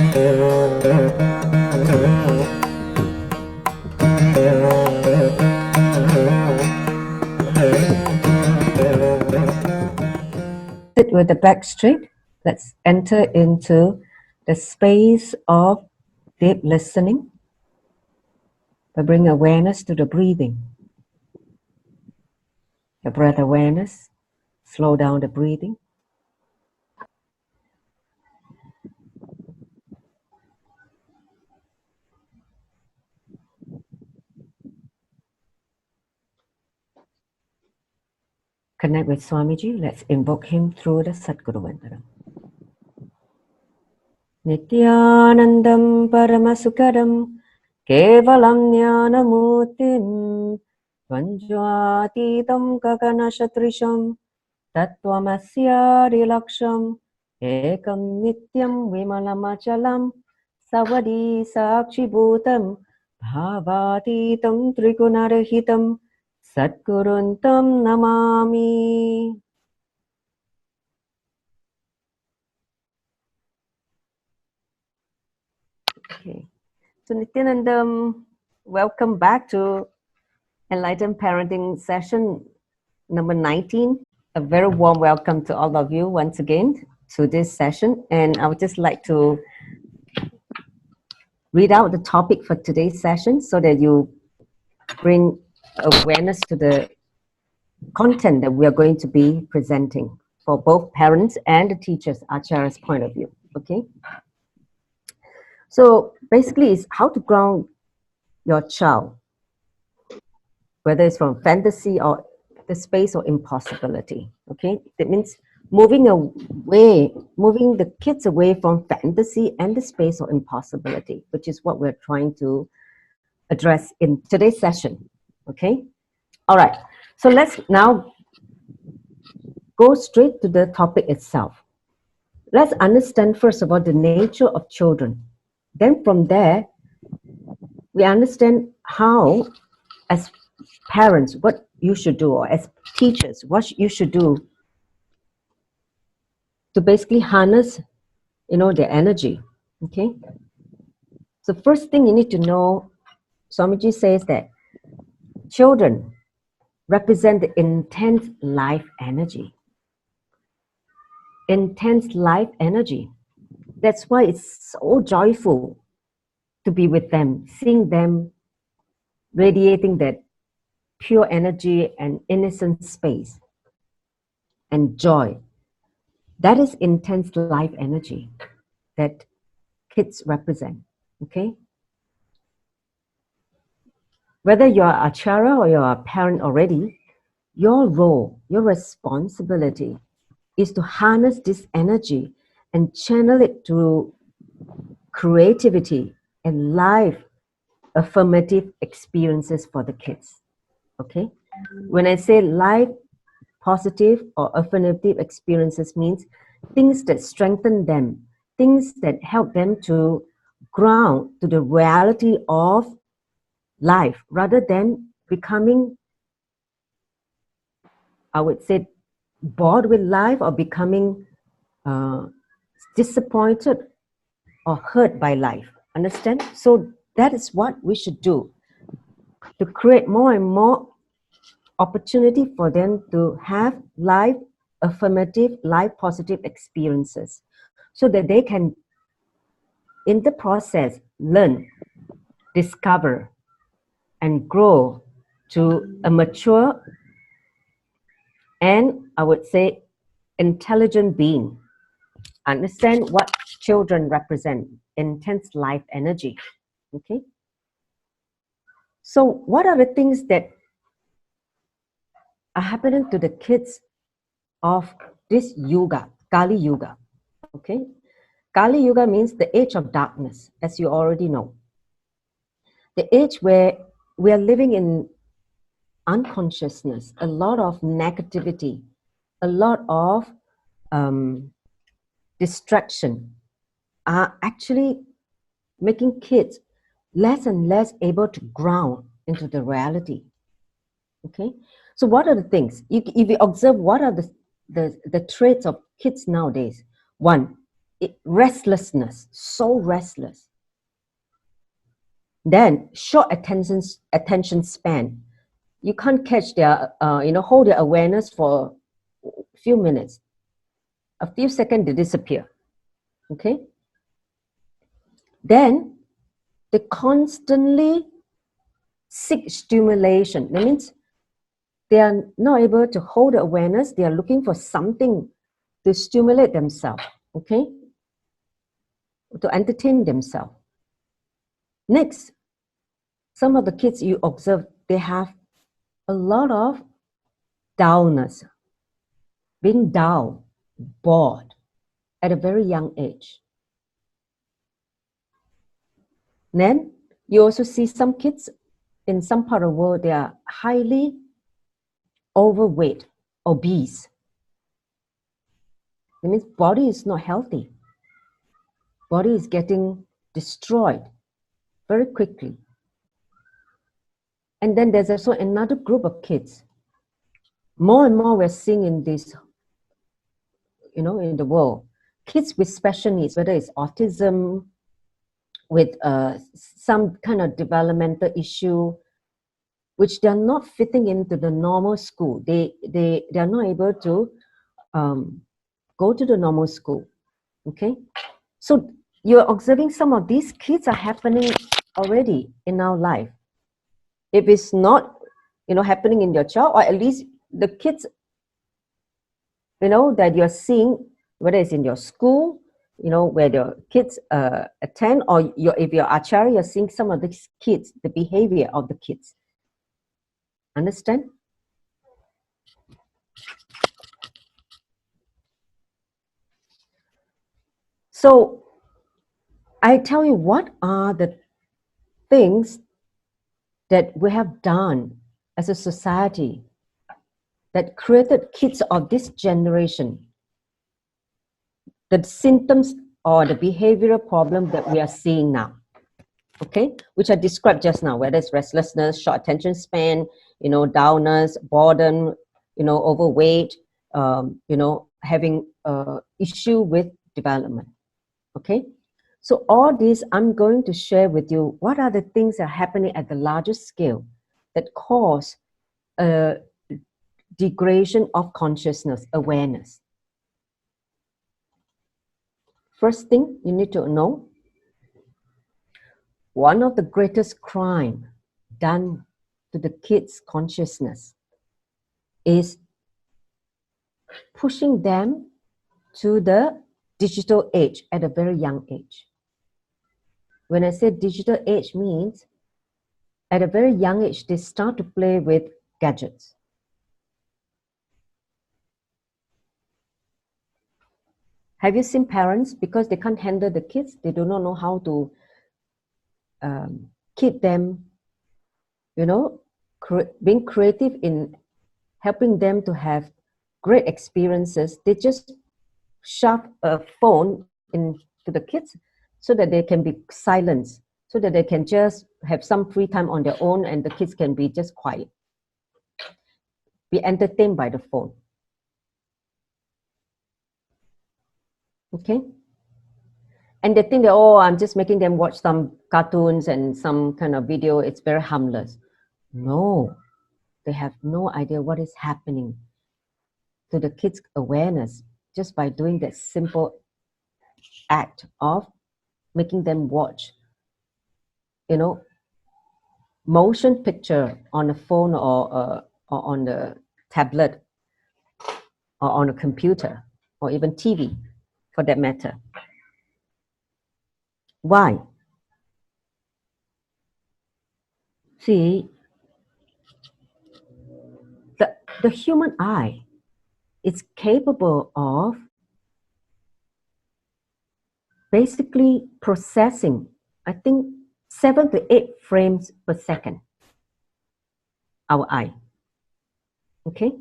Sit with the back straight. Let's enter into the space of deep listening by bringing awareness to the breathing. The breath awareness, slow down the breathing. Connect with Swamiji. Let's invoke him through the Satguru Mantra. Nithyanandam Paramasukadam Kevalam Jnanamutim Dvanjvatitam Gaganashatrisham Tattvamasyadi Laksham Ekam Nityam Vimalamachalam Savadi Sakshi Bhutam Bhavatitam Trigunarahitam Satguruntam Namami. Okay. So Nithyananda, welcome back to Enlightened Parenting session number 19. A very warm welcome to all of you once again to this session. And I would just like to read out the topic for today's session so that you bring awareness to the content that we are going to be presenting for both parents and the teachers, Acharya's point of view. Okay. So basically, it's how to ground your child, whether it's from fantasy or the space or impossibility. Okay, that means moving the kids away from fantasy and the space or impossibility, which is what we're trying to address in today's session. Okay, all right. So let's now go straight to the topic itself. Let's understand first of all the nature of children. Then from there, we understand how, as parents, what you should do, or as teachers, what you should do to basically harness, their energy. Okay. So first thing you need to know, Swamiji says that children represent the intense life energy. Intense life energy. That's why it's so joyful to be with them, seeing them radiating that pure energy and innocent space and joy. That is intense life energy that kids represent, okay? Whether you're a Acharya or you're a parent already, your role, your responsibility is to harness this energy and channel it to creativity and life affirmative experiences for the kids. Okay, when I say life positive or affirmative experiences, means things that strengthen them, things that help them to ground to the reality of life rather than becoming, I would say, bored with life or becoming disappointed or hurt by life. Understand? So that is what we should do, to create more and more opportunity for them to have life affirmative, life positive experiences, so that they can, in the process, learn, discover, and grow to a mature and, I would say, intelligent being. Understand what children represent: intense life energy. Okay. So what are the things that are happening to the kids of this Yuga, Kali Yuga? Okay. Kali Yuga means the age of darkness, as you already know. The age where we are living in unconsciousness, a lot of negativity, a lot of distraction are actually making kids less and less able to ground into the reality. Okay, so what are the things? If you observe, what are the traits of kids nowadays? One, restlessness, so restless. Then short attention span. You can't catch their, hold their awareness for a few minutes. A few seconds, they disappear. Okay? Then they constantly seek stimulation. That means they are not able to hold the awareness. They are looking for something to stimulate themselves. Okay? To entertain themselves. Next, some of the kids you observe, they have a lot of downness, being down, bored at a very young age. Then you also see some kids in some part of the world, they are highly overweight, obese. That means body is not healthy. Body is getting destroyed very quickly. And then there's also another group of kids. More and more we're seeing in this, in the world, kids with special needs, whether it's autism, with some kind of developmental issue, which they're not fitting into the normal school. They're not able to go to the normal school. Okay, so you're observing some of these kids are happening already in our life. If it's not, happening in your child, or at least the kids, that you're seeing, whether it's in your school, where your kids attend, or if you're acharya, you're seeing some of these kids, the behavior of the kids. Understand? So I tell you, what are the things that we have done as a society that created kids of this generation, the symptoms or the behavioral problem that we are seeing now, okay, which I described just now, whether it's restlessness, short attention span, downness, boredom, overweight, having issue with development, okay? So all these, I'm going to share with you what are the things that are happening at the larger scale that cause a degradation of consciousness, awareness. First thing you need to know, one of the greatest crime done to the kids' consciousness is pushing them to the digital age at a very young age. When I say digital age, means at a very young age, they start to play with gadgets. Have you seen parents, because they can't handle the kids, they do not know how to keep them, being creative in helping them to have great experiences. They just shove a phone into the kids so that they can be silenced, so that they can just have some free time on their own and the kids can be just quiet, be entertained by the phone. Okay? And they think that, oh, I'm just making them watch some cartoons and some kind of video. It's very harmless. No, they have no idea what is happening to the kids' awareness just by doing that simple act of making them watch, motion picture on a phone or on the tablet or on a computer or even TV for that matter. Why? See, the human eye is capable of basically processing, I think, 7 to 8 frames per second, our eye. Okay?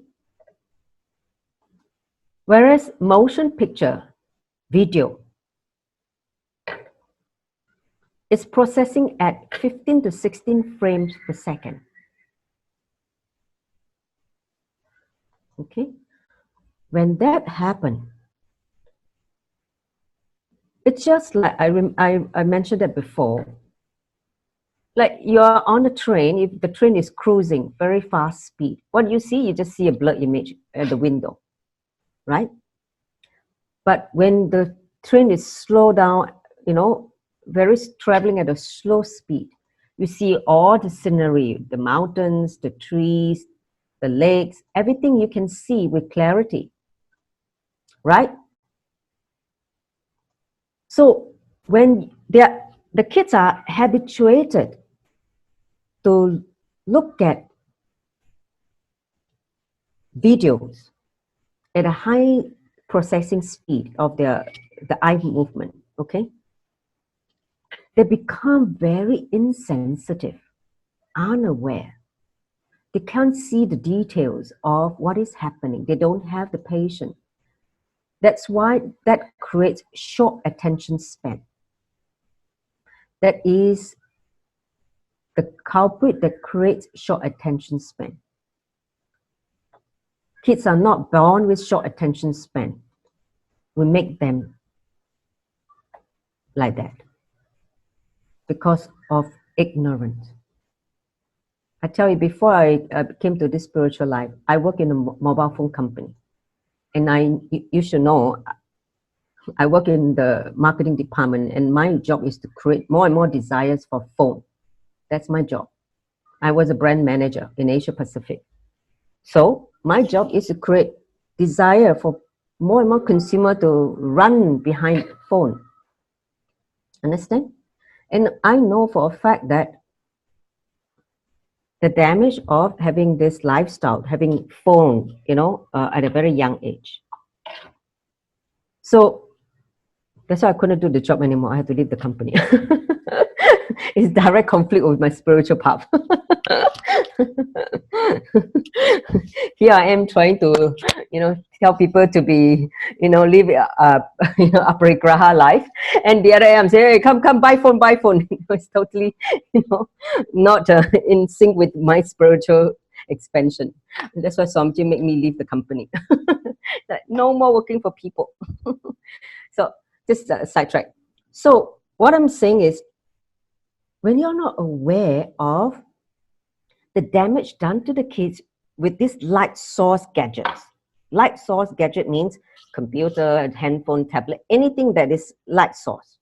Whereas motion picture, video, is processing at 15 to 16 frames per second. Okay? When that happens, It's just like I mentioned that before. Like you're on a train, if the train is cruising very fast speed, what you see, you just see a blur image at the window, right? But when the train is slow down, traveling at a slow speed, you see all the scenery, the mountains, the trees, the lakes, everything you can see with clarity, right? So when the kids are habituated to look at videos at a high processing speed of the eye movement, okay? They become very insensitive, unaware. They can't see the details of what is happening. They don't have the patience. That's why that creates short attention span. That is the culprit that creates short attention span. Kids are not born with short attention span. We make them like that because of ignorance. I tell you, before I came to this spiritual life, I work in a mobile phone company. And you should know, I work in the marketing department, and my job is to create more and more desires for phone. That's my job. I was a brand manager in Asia Pacific. So my job is to create desire for more and more consumer to run behind phone. Understand? And I know for a fact that the damage of having this lifestyle, having phone, at a very young age. So that's why I couldn't do the job anymore. I had to leave the company. It's direct conflict with my spiritual path. Here I am trying to, tell people to be, live aparigraha life, and the other day I'm saying, hey, come, buy phone. It's totally, not in sync with my spiritual expansion. That's why Swamiji made me leave the company. Like, no more working for people. So just sidetrack. So what I'm saying is, when you're not aware of the damage done to the kids with these light source gadgets. Light source gadget means computer, handphone, tablet, anything that is light source.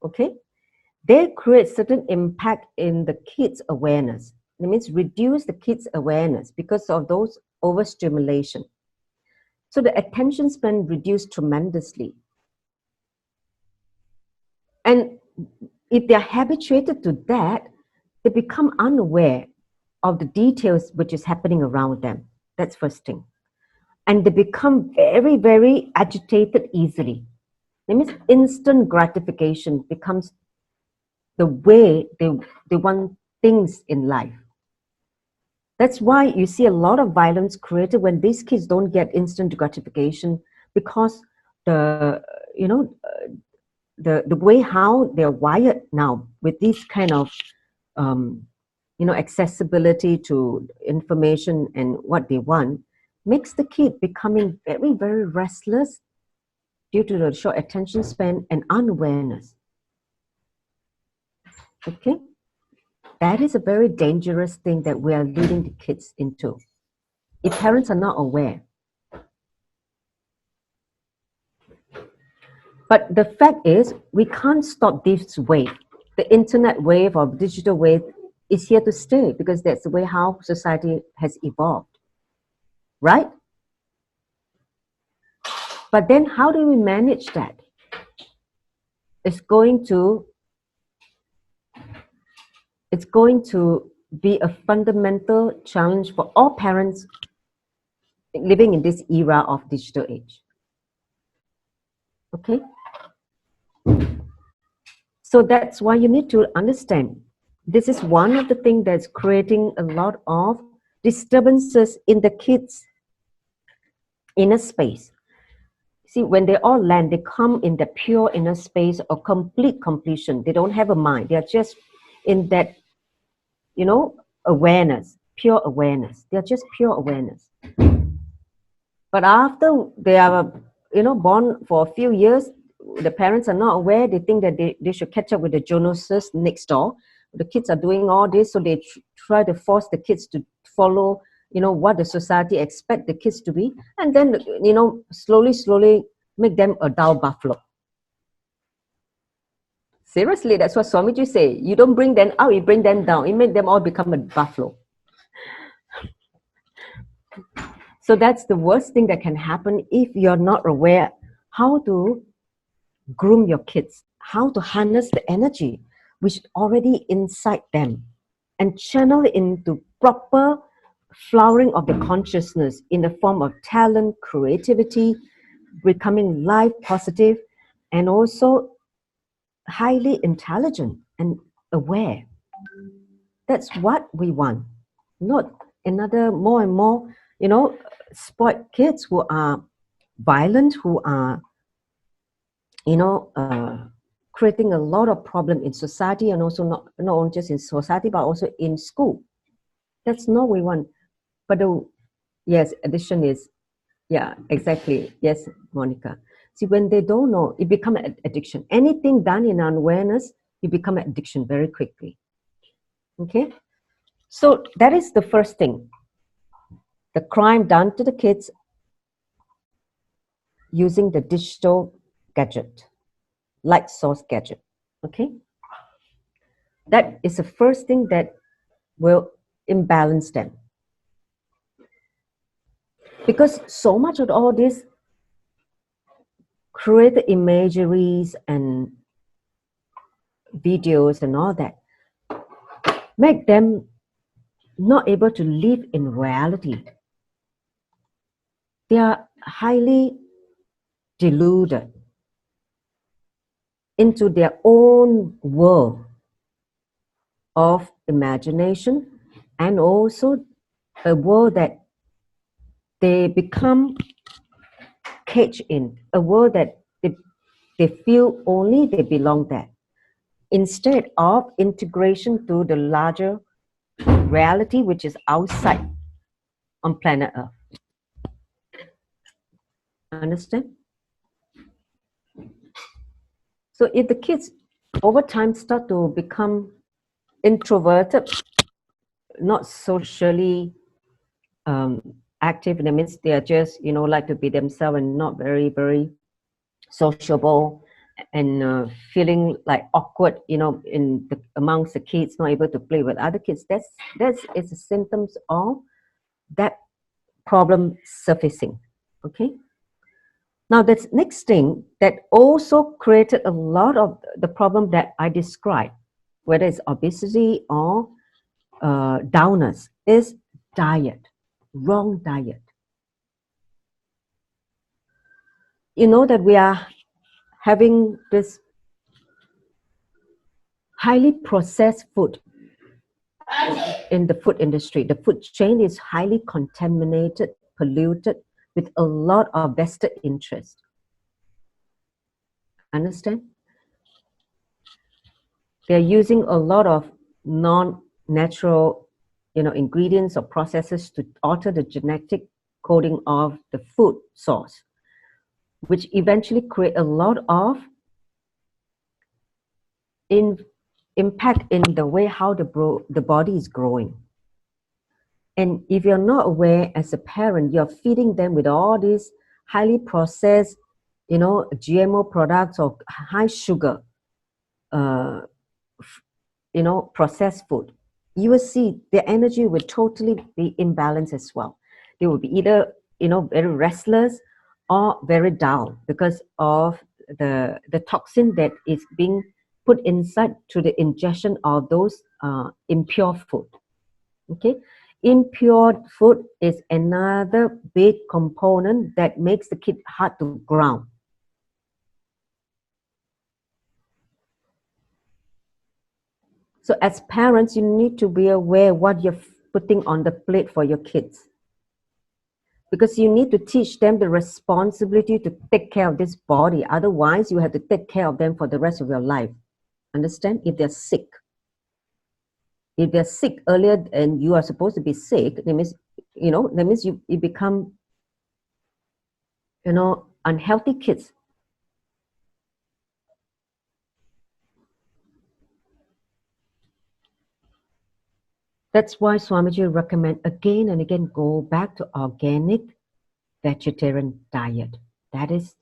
Okay? They create certain impact in the kids' awareness. It means reduce the kids' awareness because of those overstimulation. So the attention span reduced tremendously. And if they're habituated to that, they become unaware of the details which is happening around them. That's first thing. And they become very, very agitated easily. That means instant gratification becomes the way they want things in life. That's why you see a lot of violence created when these kids don't get instant gratification, because the way how they're wired now with this kind of accessibility to information and what they want makes the kid becoming very, very restless due to the short attention span and unawareness. Okay? That is a very dangerous thing that we are leading the kids into if parents are not aware. But the fact is, we can't stop this wave. The internet wave or digital wave is here to stay because that's the way how society has evolved, right? But then how do we manage that? It's going to be a fundamental challenge for all parents living in this era of digital age. Okay? So that's why you need to understand. This is one of the things that's creating a lot of disturbances in the kids' inner space. See, when they all land, they come in the pure inner space of complete completion. They don't have a mind. They are just in that, awareness, pure awareness. They are just pure awareness. But after they are, born for a few years, the parents are not aware. They think that they should catch up with the Jonases next door. The kids are doing all this, so they try to force the kids to follow, what the society expect the kids to be, and then, slowly make them a dull buffalo. Seriously, that's what Swamiji say. You don't bring them up, you bring them down. You make them all become a buffalo. So that's the worst thing that can happen if you're not aware how to groom your kids, how to harness the energy which is already inside them and channel it into proper flowering of the consciousness in the form of talent, creativity, becoming life positive, and also highly intelligent and aware. That's what we want, not another more and more, spoiled kids who are violent, who are, creating a lot of problem in society, and also not only just in society, but also in school. That's not what we want. But yes, addiction is, yeah, exactly. Yes, Monica. See, when they don't know, it becomes an addiction. Anything done in unawareness, you become an addiction very quickly. Okay? So that is the first thing. The crime done to the kids using the digital gadget, light source gadget. Okay? That is the first thing that will imbalance them. Because so much of all this create imageries and videos and all that make them not able to live in reality. They are highly deluded into their own world of imagination, and also a world that they become caged in, a world that they feel only they belong there, instead of integration to the larger reality which is outside on planet Earth. Understand? So if the kids over time start to become introverted, not socially active, that means they are just, like to be themselves and not very, very sociable, and feeling like awkward, amongst the kids, not able to play with other kids. That's is the symptoms of that problem surfacing. Okay. Now, that's next thing that also created a lot of the problem that I described, whether it's obesity or downers, is diet, wrong diet. You know that we are having this highly processed food in the food industry. The food chain is highly contaminated, polluted, with a lot of vested interest. Understand? They're using a lot of non-natural, ingredients or processes to alter the genetic coding of the food source, which eventually create a lot of impact in the way how the body is growing. And if you're not aware as a parent, you're feeding them with all these highly processed, GMO products or high sugar, processed food, you will see their energy will totally be imbalanced as well. They will be either, very restless or very down because of the toxin that is being put inside to the ingestion of those impure food. Okay, impure food is another big component that makes the kid hard to ground. So as parents, you need to be aware what you're putting on the plate for your kids, because you need to teach them the responsibility to take care of this body. Otherwise, you have to take care of them for the rest of your life. Understand? If they're sick. If they're sick earlier and you are supposed to be sick, that means, you become, unhealthy kids. That's why Swamiji recommend again and again, go back to organic vegetarian diet. That is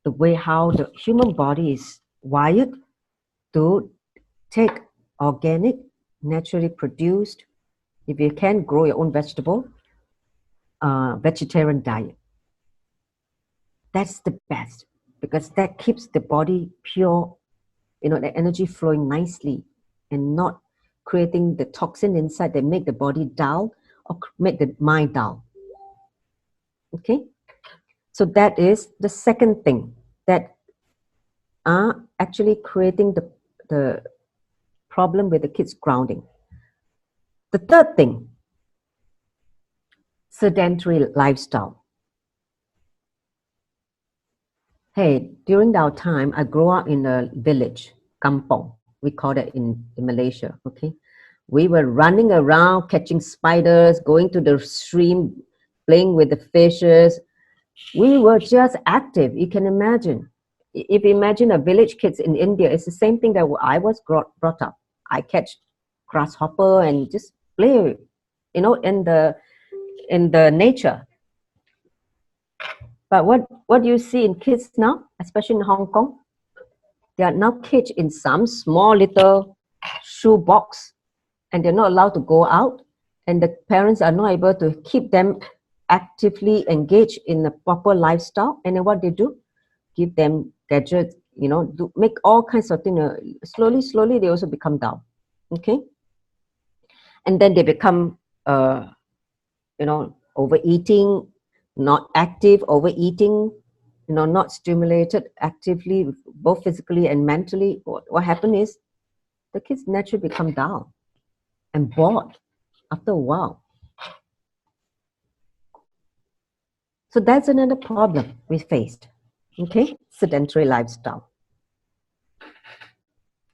the way how the human body is wired to take organic, naturally produced, if you can grow your own vegetable, vegetarian diet. That's the best, because that keeps the body pure, the energy flowing nicely and not creating the toxin inside that make the body dull or make the mind dull. Okay? So that is the second thing that are actually creating the problem with the kids grounding. The third thing, sedentary lifestyle. Hey, during our time, I grew up in a village, kampong. We call it in Malaysia, okay? We were running around, catching spiders, going to the stream, playing with the fishes. We were just active, you can imagine. If you imagine a village kids in India, it's the same thing that I was brought up. I catch grasshopper and just play, in the nature. But what do you see in kids now, especially in Hong Kong? They are now caged in some small little shoe box, and they're not allowed to go out, and the parents are not able to keep them actively engaged in a proper lifestyle. And then what they do, give them gadgets, make all kinds of things. Slowly they also become down. Okay, and then they become overeating, not active, overeating, not stimulated actively, both physically and mentally. What happens is the kids naturally become down and bored after a while. So that's another problem we faced. Okay, sedentary lifestyle.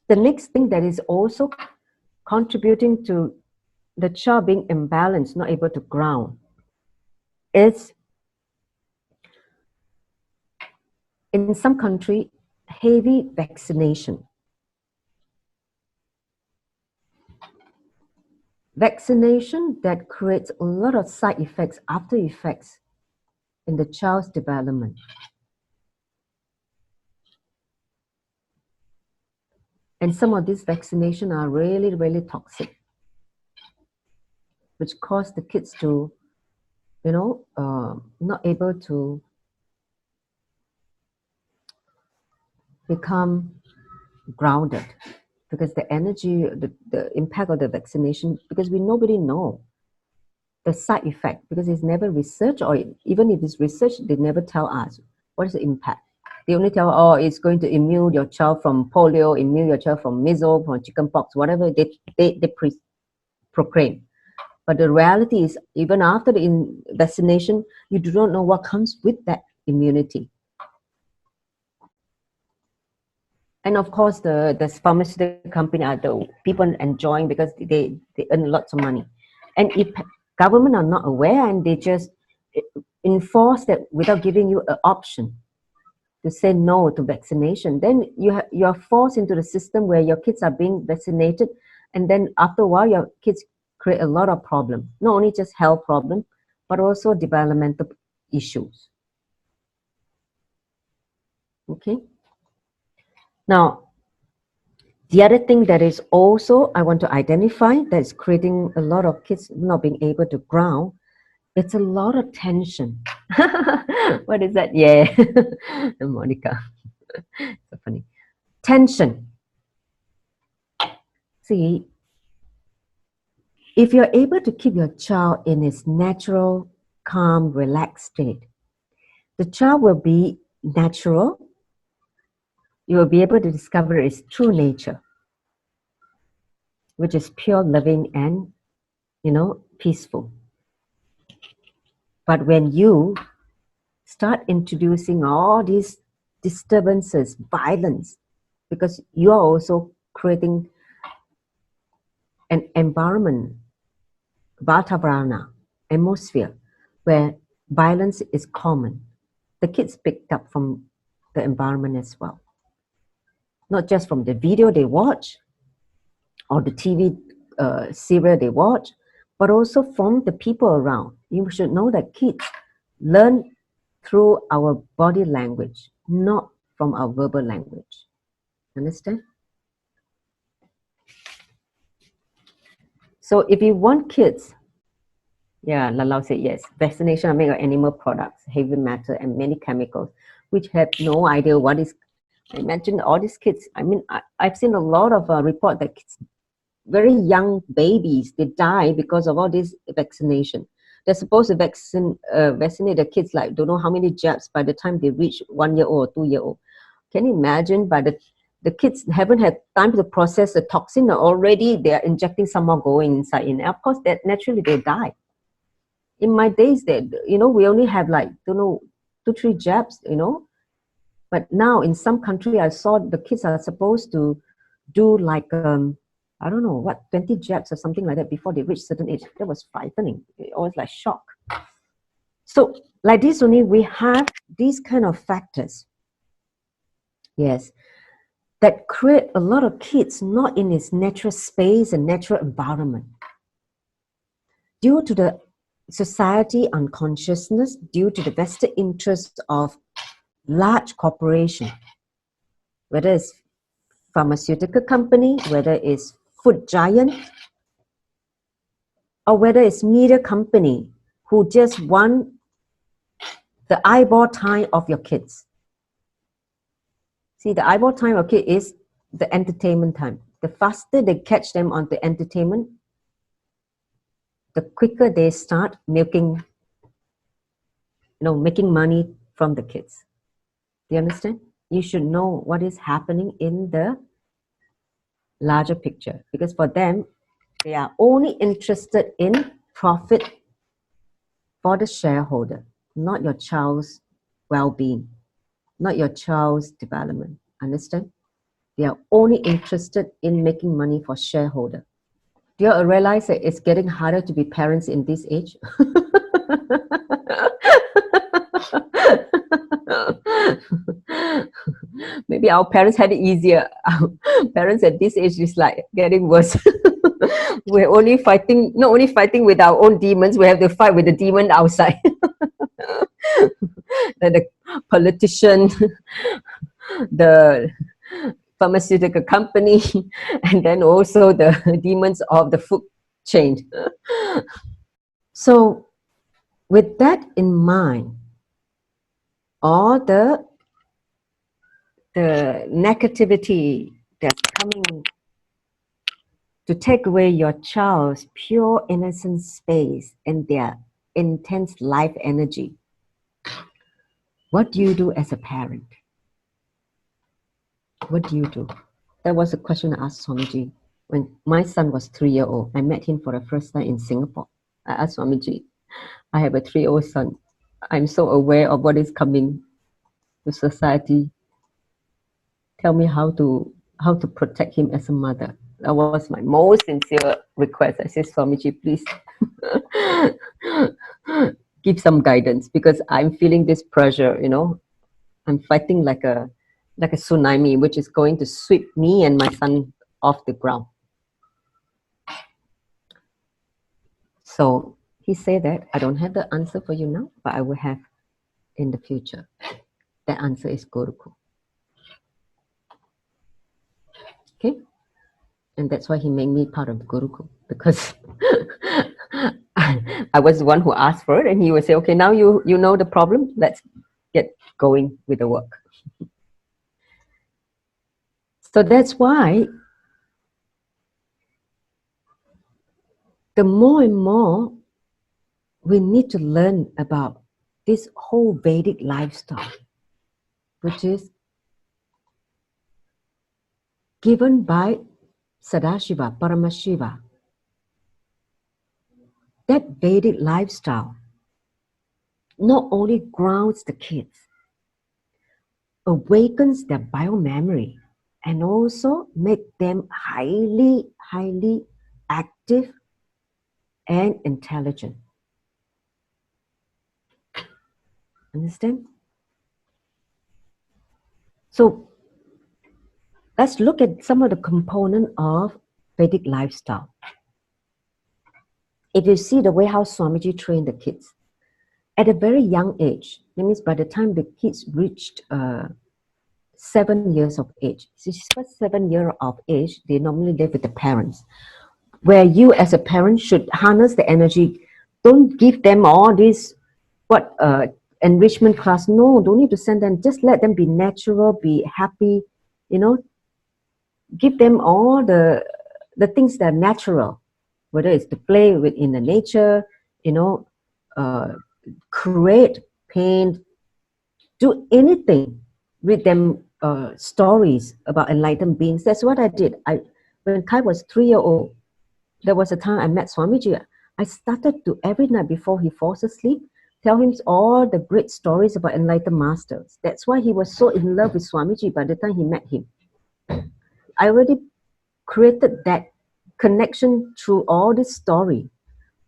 The next thing that is also contributing to the child being imbalanced, not able to ground, is in some country, heavy vaccination. Vaccination that creates a lot of side effects, after effects in the child's development. And some of these vaccinations are really, really toxic, which cause the kids to, not able to become grounded, because the energy, the impact of the vaccination, because nobody know the side effect, because it's never researched, or even if it's researched, they never tell us what is the impact. They only tell, oh, it's going to immune your child from polio, immune your child from measles, from chickenpox, whatever they proclaim. But the reality is, even after the vaccination, you do not know what comes with that immunity. And of course, the pharmaceutical company are the people enjoying, because they earn lots of money. And if government are not aware and they just enforce that without giving you an option to say no to vaccination, then you are forced into the system where your kids are being vaccinated, and then after a while your kids create a lot of problems, not only just health problems, but also developmental issues. Okay. Now, the other thing that is also I want to identify that is creating a lot of kids not being able to ground, it's a lot of tension. What is that? Yeah, Monica. So funny. Tension. See, if you're able to keep your child in its natural, calm, relaxed state, the child will be natural. You will be able to discover its true nature, which is pure, loving, and peaceful. But when you start introducing all these disturbances, violence, because you are also creating an environment, Vatavarana, atmosphere, where violence is common. The kids picked up from the environment as well. Not just from the video they watch, or the TV serial they watch, but also from the people around. You should know that kids learn through our body language, not from our verbal language. Understand? So if you want kids, yeah, Lalau said yes, vaccination are made of animal products, heavy metal, and many chemicals, which have no idea what is. I imagine all these kids. I mean, I've seen a lot of reports that kids, very young babies, they die because of all this vaccination. They're supposed to vaccinate the kids like don't know how many jabs by the time they reach 1 year old or 2 year old. Can you imagine? By the kids haven't had time to process the toxin already. They are injecting some more going inside. And of course, that naturally they die. In my days, we only have like 2-3 jabs, But now in some country, I saw the kids are supposed to do like I don't know what 20 jabs or something like that before they reach certain age. That was frightening. It was like shock. So like this only, we have these kind of factors. Yes, that create a lot of kids not in its natural space and natural environment. Due to the society unconsciousness, due to the vested interest of large corporation, whether it's pharmaceutical company, whether it's food giant, or whether it's media company who just want the eyeball time of your kids. See, the eyeball time of kids is the entertainment time. The faster they catch them on the entertainment, the quicker they start making money from the kids. Do you understand? You should know what is happening in the larger picture, because for them, they are only interested in profit for the shareholder, not your child's well-being, not your child's development. Understand? They are only interested in making money for shareholder. Do you realize that it's getting harder to be parents in this age? Maybe our parents had it easier. Our parents at this age is like getting worse. We're only fighting, not only fighting with our own demons, we have to fight with the demon outside. The politician, the pharmaceutical company, and then also the demons of the food chain. So with that in mind, all the negativity that's coming to take away your child's pure innocent space and their intense life energy, what do you do as a parent? What do you do? That was a question I asked Swamiji when my son was 3 years old. I met him for the first time in Singapore. I asked Swamiji, I have a 3-year-old son. I'm so aware of what is coming to society. Tell me how to protect him as a mother. That was my most sincere request. I said, Swamiji, please give some guidance, because I'm feeling this pressure, I'm fighting like a tsunami, which is going to sweep me and my son off the ground. So he said that I don't have the answer for you now, but I will have in the future. The answer is Gurukul. Okay? And that's why he made me part of Gurukul, because I was the one who asked for it, and he would say, okay, now you know the problem, let's get going with the work. So that's why the more and more we need to learn about this whole Vedic lifestyle, which is given by Sadashiva, Paramashiva. That Vedic lifestyle not only grounds the kids, awakens their biomemory, and also make them highly, highly active and intelligent. Understand? So let's look at some of the components of Vedic lifestyle. if you see the way how Swamiji trained the kids, at a very young age, that means by the time the kids reached 7 years of age, so first 7 years of age, they normally live with the parents, where you as a parent should harness the energy. Don't give them all this, enrichment class. No, don't need to send them. Just let them be natural, be happy, give them all the things that are natural, whether it's to play in the nature, create, paint, do anything. Read them stories about enlightened beings. That's what I did. When Kai was 3 years old, there was a time I met Swamiji. I started to, every night before he falls asleep, tell him all the great stories about enlightened masters. That's why he was so in love with Swamiji by the time he met him. I already created that connection through all this story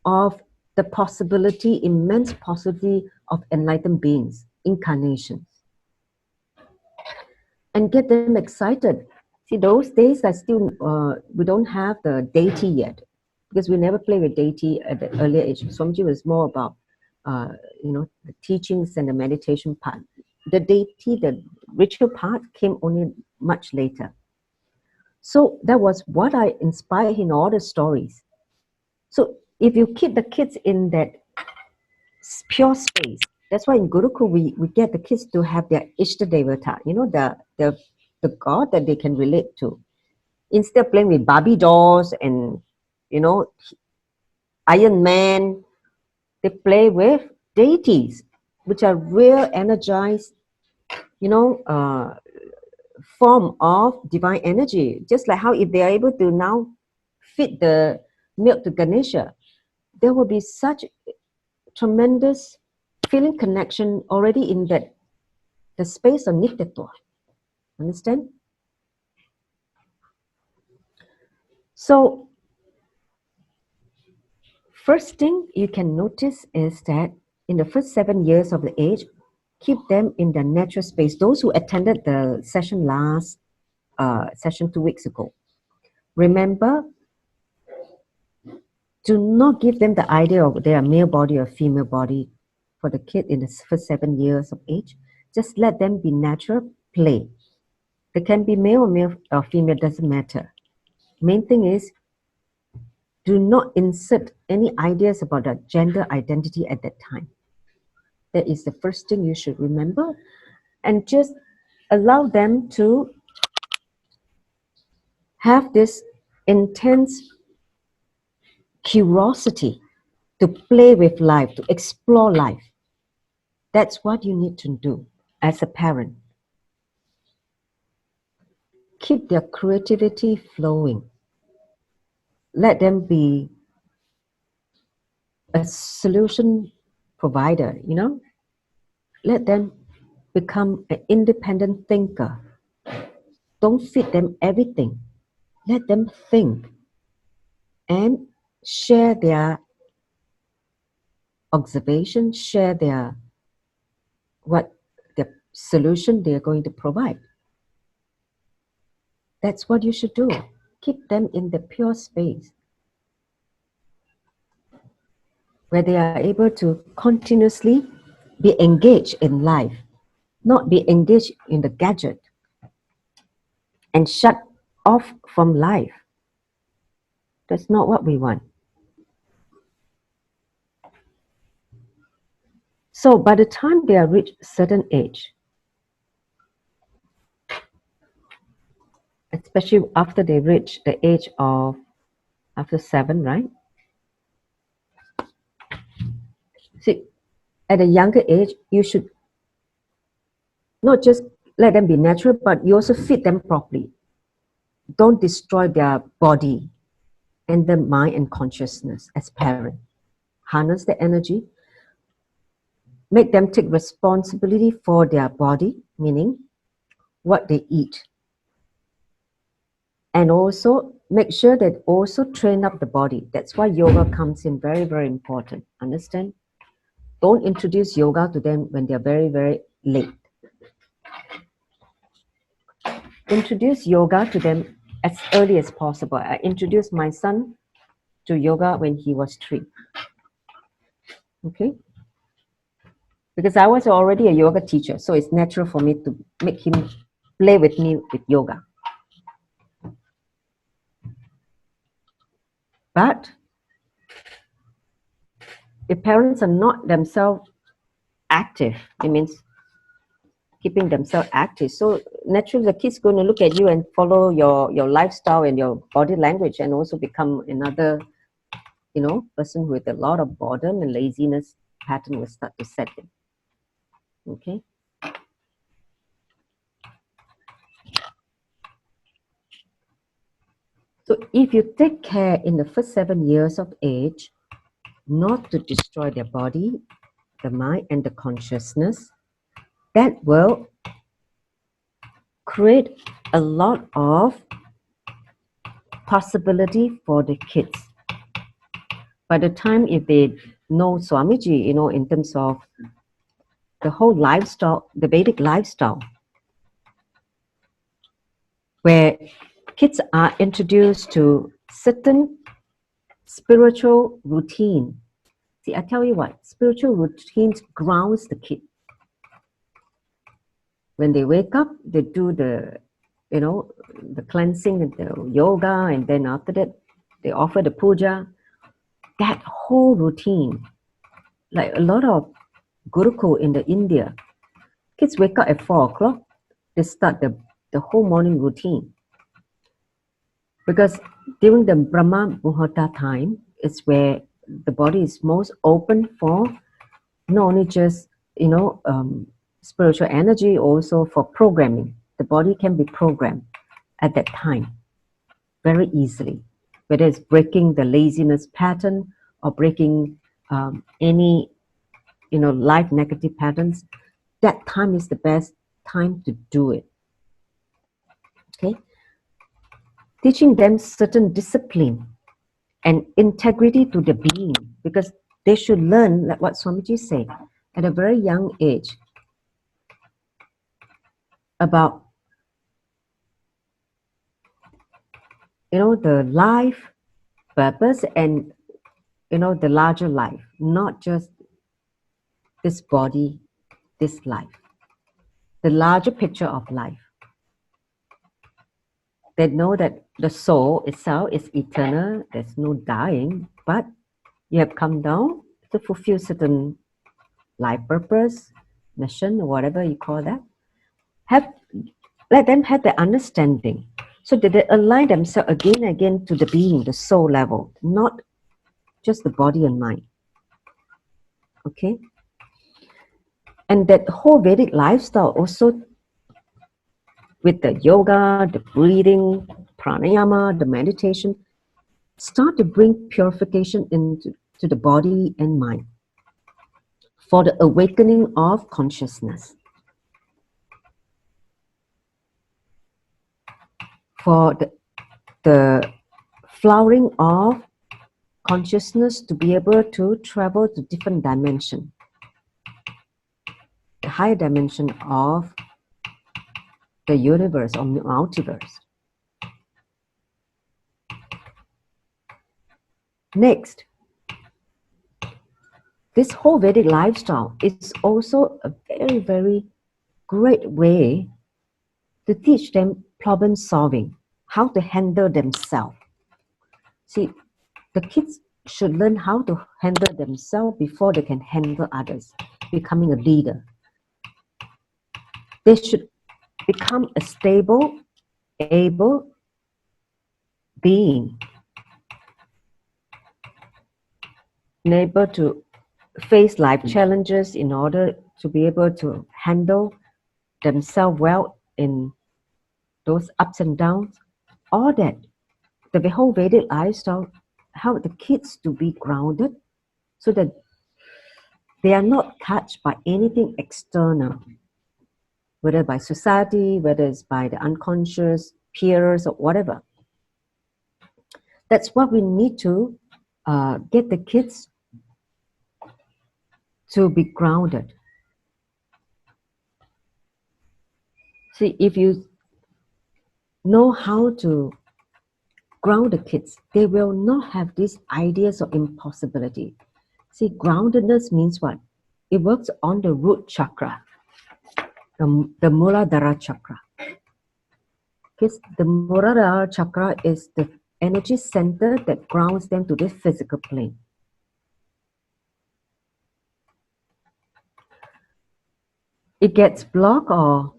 of the possibility, immense possibility of enlightened beings, incarnations. And get them excited. See, those days I still, we don't have the deity yet, because we never play with deity at the earlier age. Swamiji was more about, the teachings and the meditation part. The deity, the ritual part came only much later. So that was what I inspired in all the stories. So if you keep the kids in that pure space, that's why in Gurukul we get the kids to have their Ishtadevata, the god that they can relate to. Instead of playing with Barbie dolls and, Iron Man, they play with deities, which are real energized, form of divine energy. Just like how if they are able to now feed the milk to Ganesha, there will be such tremendous feeling connection already in the space of Nityatva. Understand? So, first thing you can notice is that in the first 7 years of the age, keep them in the natural space. Those who attended the session last session 2 weeks ago, remember, do not give them the idea of their male body or female body for the kid in the first 7 years of age. Just let them be natural, play. They can be male or female, doesn't matter. Main thing is, do not insert any ideas about the gender identity at that time. That is the first thing you should remember, and just allow them to have this intense curiosity to play with life, to explore life. That's what you need to do as a parent. Keep their creativity flowing. Let them be a solution provider, Let them become an independent thinker. Don't feed them everything. Let them think and share their observation, share their solution they're going to provide. That's what you should do. Keep them in the pure space where they are able to continuously be engaged in life, not be engaged in the gadget and shut off from life. That's not what we want. So by the time they are reached a certain age, especially after they reach the age of, after 7, right? See, at a younger age, you should not just let them be natural, but you also feed them properly. Don't destroy their body and their mind and consciousness as parents. Harness the energy. Make them take responsibility for their body, meaning what they eat. And also make sure that also train up the body. That's why yoga comes in very, very important. Understand? Don't introduce yoga to them when they're very, very late. Introduce yoga to them as early as possible. I introduced my son to yoga when he was 3. Okay? Because I was already a yoga teacher, so it's natural for me to make him play with me with yoga. But if parents are not themselves active, it means keeping themselves active. So naturally the kid's going to look at you and follow your lifestyle and your body language, and also become another, person with a lot of boredom and laziness pattern will start to set in. Okay. So if you take care in the first 7 years of age not to destroy their body, the mind, and the consciousness, that will create a lot of possibility for the kids. By the time if they know Swamiji, in terms of the whole lifestyle, the Vedic lifestyle, where kids are introduced to certain spiritual routine. See, I tell you what, spiritual routines grounds the kid. When they wake up, they do the cleansing and the yoga, and then after that, they offer the puja. That whole routine, like a lot of Gurukul in the India, kids wake up at 4 o'clock, they start the whole morning routine. Because during the Brahma Muhurta time is where the body is most open for not only just, spiritual energy, also for programming. The body can be programmed at that time very easily, whether it's breaking the laziness pattern or breaking any, life negative patterns. That time is the best time to do it. Okay, teaching them certain discipline and integrity to the being, because they should learn, like what Swamiji said, at a very young age, about the life purpose and the larger life, not just this body, this life, the larger picture of life. They know that the soul itself is eternal, there's no dying, but you have come down to fulfill certain life purpose, mission, or whatever you call that. Let them have the understanding, so that they align themselves again and again to the being, the soul level, not just the body and mind. Okay? And that whole Vedic lifestyle also, with the yoga, the breathing, pranayama, the meditation, start to bring purification into the body and mind for the awakening of consciousness, for the flowering of consciousness to be able to travel to different dimension, the higher dimension of the universe or multiverse. Next, this whole Vedic lifestyle is also a very, very great way to teach them problem solving, how to handle themselves. See, the kids should learn how to handle themselves before they can handle others, becoming a leader. They should become a stable, able being, and able to face life challenges in order to be able to handle themselves well in those ups and downs. All that, the whole Vedic lifestyle, help the kids to be grounded so that they are not touched by anything external, whether by society, whether it's by the unconscious, peers, or whatever. That's what we need to get the kids to be grounded. See, if you know how to ground the kids, they will not have these ideas of impossibility. See, groundedness means what? It works on the root chakra, the Muladhara chakra. Because the Muladhara chakra is the energy center that grounds them to this physical plane. It gets blocked or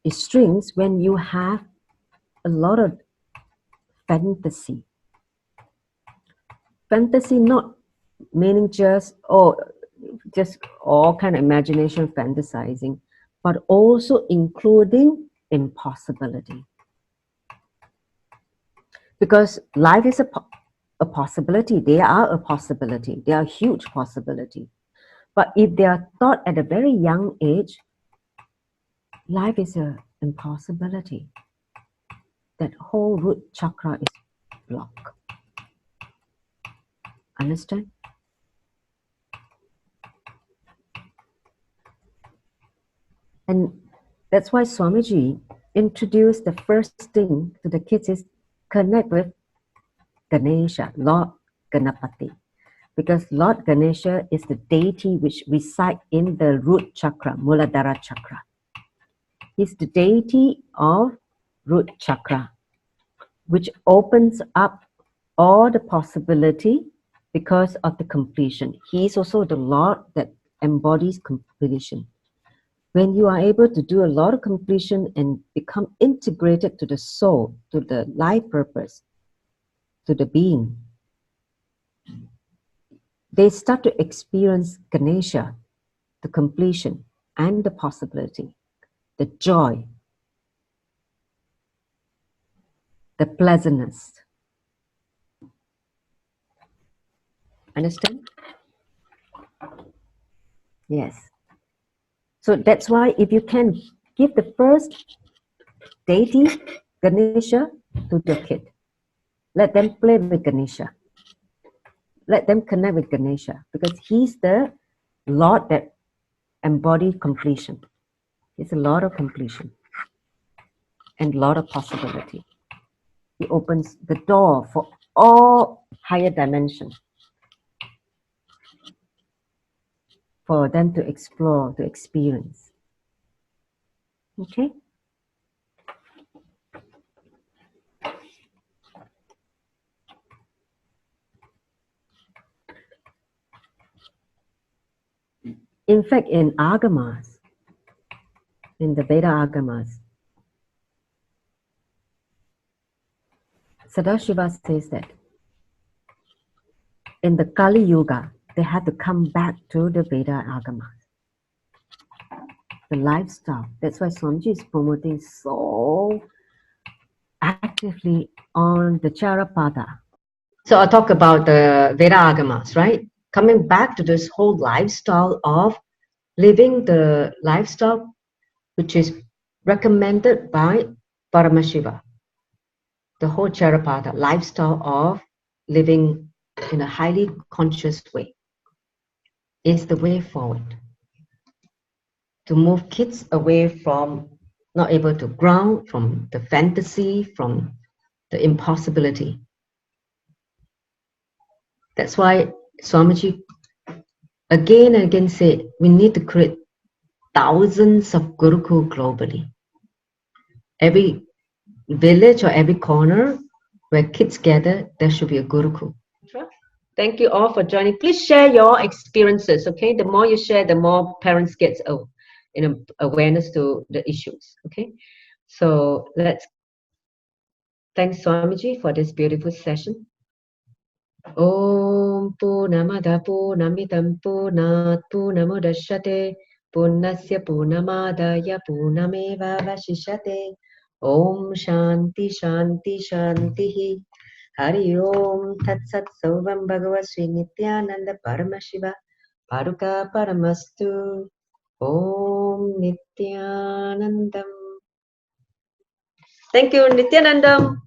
it strings when you have a lot of fantasy. Fantasy not meaning just all kind of imagination fantasizing, but also including impossibility. Because life is a possibility. They are a possibility. They are a huge possibility. But if they are taught at a very young age, life is an impossibility. That whole root chakra is blocked. Understand? And that's why Swamiji introduced the first thing to the kids is connect with Ganesha, Lord Ganapati. Because Lord Ganesha is the deity which resides in the root chakra, Muladhara chakra. He's the deity of root chakra, which opens up all the possibility because of the completion. He is also the Lord that embodies completion. When you are able to do a lot of completion and become integrated to the soul, to the life purpose, to the being, they start to experience Ganesha, the completion and the possibility, the joy, the pleasantness. Understand? Yes. So that's why if you can give the first deity, Ganesha, to the kid, let them play with Ganesha. Let them connect with Ganesha because he's the Lord that embodies completion. He's a Lord of completion and Lord of possibility. He opens the door for all higher dimensions for them to explore, to experience. Okay? In fact, in Agamas, in the Veda Agamas, Sadashiva says that in the Kali Yuga, they had to come back to the Veda Agamas. The lifestyle. That's why Swamiji is promoting so actively on the Charapada. So I'll talk about the Veda Agamas, right? Coming back to this whole lifestyle of living the lifestyle which is recommended by Paramashiva. The whole Charapada lifestyle of living in a highly conscious way is the way forward. To move kids away from not able to ground, from the fantasy, from the impossibility. That's why Swamiji again and again said we need to create thousands of Gurukul globally. Every village or every corner where kids gather, there should be a Gurukul. Thank you all for joining. Please share your experiences, okay? The more you share, the more parents get awareness to the issues, okay? So thanks Swamiji for this beautiful session. Om Purnamada Purnamidam Purnat Purnamudachyate Purnasya Purnamadaya Purnameva Vashishyate. Om Shanti Shanti Shanti. Hari Om Tat Sat Savam Bhagavad Sri Nithyananda Paramashiva Paruka Paramastu. Om Nithyanandam. Thank you, Nithyanandam.